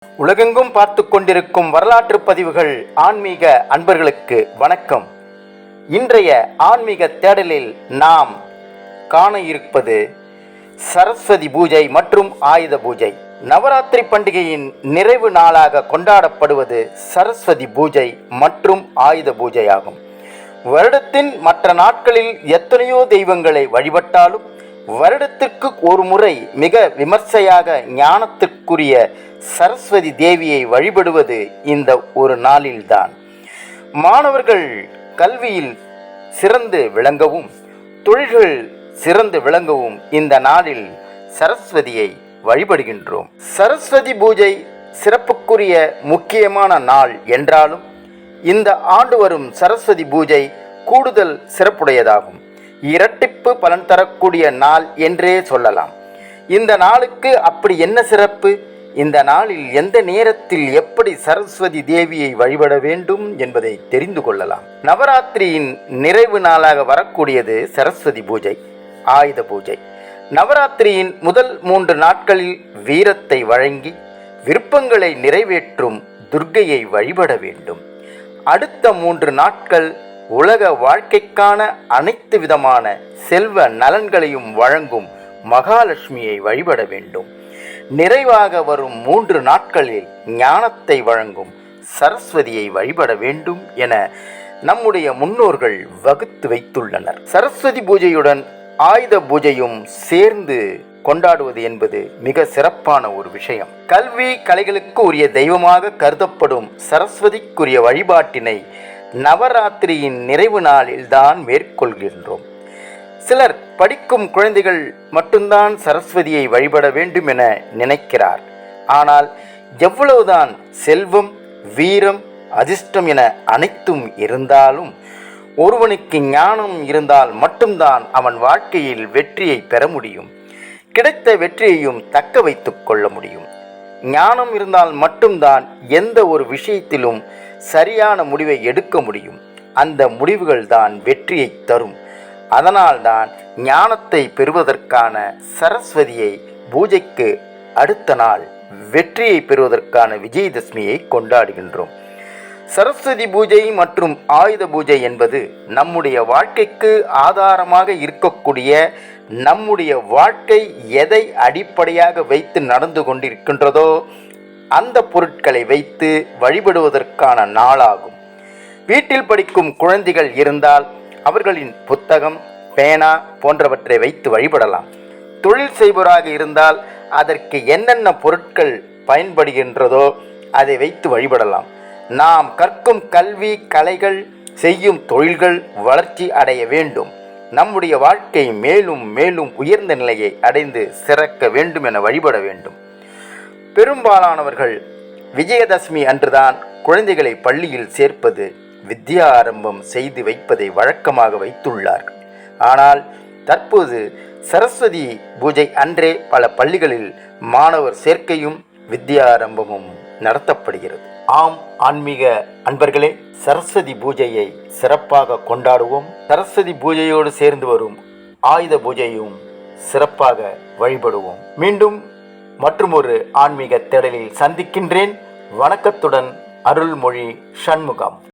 உலகெங்கும் பார்த்து கொண்டிருக்கும் வரலாற்று பதிவுகள் ஆன்மீக அன்பர்களுக்கு வணக்கம். இன்றைய ஆன்மீக தேடலில் நாம் காண இருப்பது சரஸ்வதி பூஜை மற்றும் ஆயுத பூஜை. நவராத்திரி பண்டிகையின் நிறைவு நாளாக கொண்டாடப்படுவது சரஸ்வதி பூஜை மற்றும் ஆயுத பூஜை ஆகும். வருடத்தின் மற்ற நாட்களில் எத்தனையோ தெய்வங்களை வழிபட்டாலும் வருடத்திற்கு ஒரு முறை மிக விமர்சையாக ஞானத்திற்குரிய சரஸ்வதி தேவியை வழிபடுவது இந்த ஒரு நாளில்தான். மாணவர்கள் கல்வியில் சிறந்து விளங்கவும் தொழில்கள் சிறந்து விளங்கவும் இந்த நாளில் சரஸ்வதியை வழிபடுகின்றோம். சரஸ்வதி பூஜை சிறப்புக்குரிய முக்கியமான நாள் என்றாலும் இந்த ஆண்டு வரும் சரஸ்வதி பூஜை கூடுதல் சிறப்புடையதாகும். இரட்டிப்பு பலன் தரக்கூடிய நாள் என்றே சொல்லலாம். இந்த நாளுக்கு அப்படி என்ன சிறப்பு? இந்த நாளில் எந்த நேரத்தில் எப்படி சரஸ்வதி தேவியை வழிபட வேண்டும் என்பதை தெரிந்து கொள்ளலாம். நவராத்திரியின் நிறைவு நாளாக வரக்கூடியது சரஸ்வதி பூஜை, ஆயுத பூஜை. நவராத்திரியின் முதல் 3 நாட்களில் வீரத்தை வழங்கி விருப்பங்களை நிறைவேற்றும் துர்க்கையை வழிபட வேண்டும். அடுத்த 3 நாட்கள் உலக வாழ்க்கைக்கான அனைத்து விதமான செல்வ நலன்களையும் வழங்கும் மகாலட்சுமியை வழிபட வேண்டும். நிறைவாக வரும் 3 நாட்களில் ஞானத்தை வழங்கும் சரஸ்வதியை வழிபட வேண்டும் என நம்முடைய முன்னோர்கள் வகுத்து வைத்துள்ளனர். சரஸ்வதி பூஜையுடன் ஆயுத பூஜையும் சேர்ந்து கொண்டாடுவது என்பது மிக சிறப்பான ஒரு விஷயம். கல்வி கலைகளுக்கு உரிய தெய்வமாக கருதப்படும் சரஸ்வதிக்குரிய வழிபாட்டினை நவராத்திரியின் நிறைவு நாளில் தான் மேற்கொள்கின்றோம். சிலர் படிக்கும் குழந்தைகள் மட்டும்தான் சரஸ்வதியை வழிபட வேண்டும் என நினைக்கிறார். ஆனால் எவ்வளவுதான் செல்வம், வீரம், அதிர்ஷ்டம் என அனைத்தும் இருந்தாலும் ஒருவனுக்கு ஞானம் இருந்தால் மட்டும்தான் அவன் வாழ்க்கையில் வெற்றியை பெற முடியும். கிடைத்த வெற்றியையும் தக்க வைத்துக் கொள்ள முடியும். ஞானம் இருந்தால் மட்டும்தான் எந்த ஒரு விஷயத்திலும் சரியான முடிவை எடுக்க முடியும். அந்த முடிவுகள் தான் வெற்றியை தரும். அதனால்தான் ஞானத்தை பெறுவதற்கான சரஸ்வதியை பூஜைக்கு அடுத்த நாள் வெற்றியை பெறுவதற்கான விஜயதசமியை கொண்டாடுகின்றோம். சரஸ்வதி பூஜை மற்றும் ஆயுத பூஜை என்பது நம்முடைய வாழ்க்கைக்கு ஆதாரமாக இருக்கக்கூடிய, நம்முடைய வாழ்க்கை எதை அடிப்படையாக வைத்து நடந்து கொண்டிருக்கின்றதோ அந்த பொருட்களை வைத்து வழிபடுவதற்கான நாளாகும். வீட்டில் படிக்கும் குழந்தைகள் இருந்தால் அவர்களின் புத்தகம், பேனா போன்றவற்றை வைத்து வழிபடலாம். தொழில் செய்பவராக இருந்தால் அதற்கு என்னென்ன பொருட்கள் பயன்படுகின்றதோ அதை வைத்து வழிபடலாம். நாம் கற்கும் கல்வி, கலைகள், செய்யும் தொழில்கள் வளர்ச்சி அடைய வேண்டும். நம்முடைய வாழ்க்கை மேலும் மேலும் உயர்ந்த நிலையை அடைந்து சிறக்க வேண்டும் என வழிபட வேண்டும். பெரும்பாலானவர்கள் விஜயதசமி அன்றுதான் குழந்தைகளை பள்ளியில் சேர்ப்பது, வித்யா ஆரம்பம் செய்து வைப்பதை வழக்கமாக வைத்துள்ளார்கள். ஆனால் தற்போது சரஸ்வதி பூஜை அன்றே பல பள்ளிகளில் மாணவர் சேர்க்கையும் வித்யா ஆரம்பமும் நடத்தப்படுகிறது. ஆம் ஆன்மீக அன்பர்களே, சரஸ்வதி பூஜையை சிறப்பாக கொண்டாடுவோம். சரஸ்வதி பூஜையோடு சேர்ந்து வரும் ஆயுத பூஜையும் சிறப்பாக வழிபடுவோம். மீண்டும் மற்றுமொரு ஆன்மீக தேடலில் சந்திக்கின்றேன். வணக்கத்துடன் அருள்மொழி சண்முகம்.